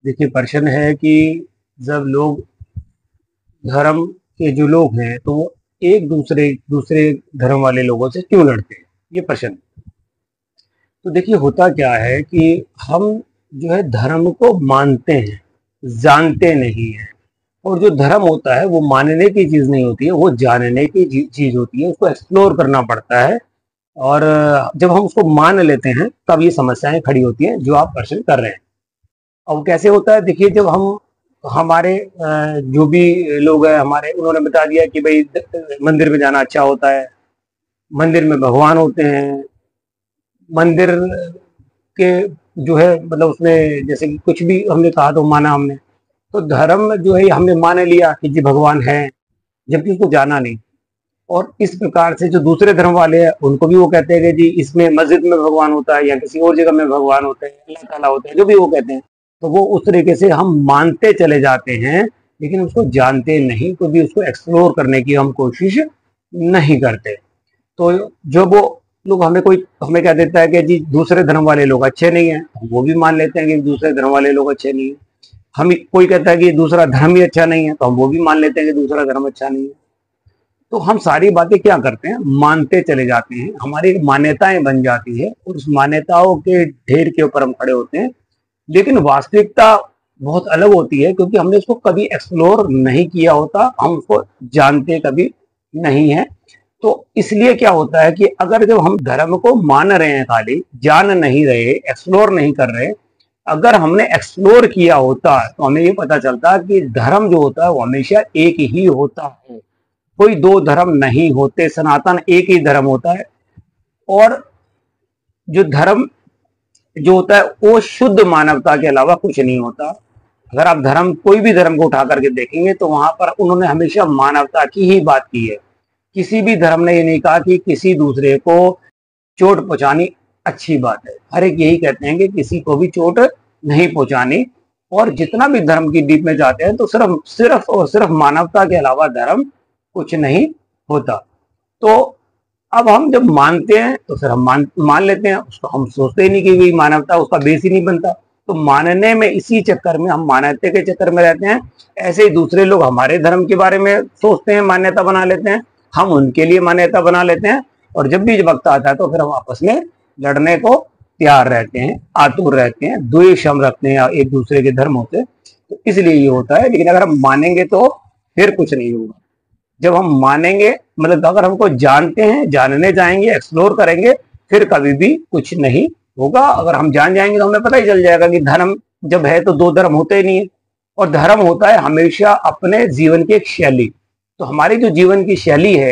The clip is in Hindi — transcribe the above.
देखिए, प्रश्न है कि जब लोग धर्म के जो लोग हैं तो वो एक दूसरे दूसरे धर्म वाले लोगों से क्यों लड़ते हैं, ये प्रश्न। तो देखिए, होता क्या है कि हम जो है धर्म को मानते हैं, जानते नहीं हैं। और जो धर्म होता है वो मानने की चीज नहीं होती है, वो जानने की चीज होती है, उसको एक्सप्लोर करना पड़ता है। और जब हम उसको मान लेते हैं तब ये समस्याएं खड़ी होती हैं जो आप प्रश्न कर रहे हैं। अब कैसे होता है, देखिए, जब हम हमारे जो भी लोग हैं हमारे, उन्होंने बता दिया कि भाई मंदिर में जाना अच्छा होता है, मंदिर में भगवान होते हैं, मंदिर के जो है मतलब उसमें जैसे कि कुछ भी हमने कहा तो माना हमने। तो धर्म जो है हमने मान लिया कि जी भगवान है, जबकि उसको जाना नहीं। और इस प्रकार से जो दूसरे धर्म वाले हैं उनको भी वो कहते हैं कि जी इसमें मस्जिद में भगवान होता है या किसी और जगह में भगवान होते हैं, अल्लाह ताला होते हैं, जो भी वो कहते हैं। तो वो उस तरीके से हम मानते चले जाते हैं, लेकिन उसको जानते नहीं, कभी उसको एक्सप्लोर करने की हम कोशिश नहीं करते। तो जब वो लोग हमें कह देता है कि जी दूसरे धर्म वाले लोग अच्छे नहीं हैं, वो भी मान लेते हैं कि दूसरे धर्म वाले लोग अच्छे नहीं है। हम कोई कहता है कि दूसरा धर्म ही अच्छा नहीं है, तो हम वो भी मान लेते हैं कि दूसरा धर्म अच्छा नहीं है। तो हम सारी बातें क्या करते हैं, मानते चले जाते हैं, हमारी मान्यताएं बन जाती है और उस मान्यताओं के ढेर के ऊपर हम खड़े होते हैं। लेकिन वास्तविकता बहुत अलग होती है, क्योंकि हमने उसको कभी एक्सप्लोर नहीं किया होता, हम उसको जानते कभी नहीं है। तो इसलिए क्या होता है कि अगर जब हम धर्म को मान रहे हैं, खाली जान नहीं रहे, एक्सप्लोर नहीं कर रहे, अगर हमने एक्सप्लोर किया होता तो हमें ये पता चलता कि धर्म जो होता है वो हमेशा एक ही होता है, कोई दो धर्म नहीं होते, सनातन एक ही धर्म होता है। और जो धर्म जो होता है वो शुद्ध मानवता के अलावा कुछ नहीं होता। अगर आप कोई भी धर्म को उठा करके देखेंगे तो वहां पर उन्होंने हमेशा मानवता की ही बात की है। किसी भी धर्म ने ये नहीं कहा कि किसी दूसरे को चोट पहुंचानी अच्छी बात है। हर एक यही कहते हैं कि किसी को भी चोट नहीं पहुंचानी। और जितना भी धर्म की डीप में जाते हैं तो सिर्फ सिर्फ और सिर्फ मानवता के अलावा धर्म कुछ नहीं होता। तो अब हम जब मानते हैं तो फिर हम मान लेते हैं उसको, हम सोचते ही नहीं कि वही मानवता, उसका बेस ही नहीं बनता। तो मानने में, इसी चक्कर में, हम मान्यता के चक्कर में रहते हैं। ऐसे ही दूसरे लोग हमारे धर्म के बारे में सोचते हैं, मान्यता बना लेते हैं, हम उनके लिए मान्यता बना लेते हैं। और जब भी वक्त आता है तो फिर हम आपस में लड़ने को तैयार रहते हैं, आतुर रहते हैं, द्वेष हम रखते हैं एक दूसरे के धर्मों से। तो इसलिए ये होता है। लेकिन अगर हम मानेंगे तो फिर कुछ नहीं होगा। जब हम मानेंगे, मतलब अगर हमको जानते हैं, जानने जाएंगे, एक्सप्लोर करेंगे, फिर कभी भी कुछ नहीं होगा। अगर हम जान जाएंगे तो हमें पता ही चल जाएगा कि धर्म जब है तो दो धर्म होते ही नहीं है। और धर्म होता है हमेशा अपने जीवन की एक शैली। तो हमारी जो जीवन की शैली है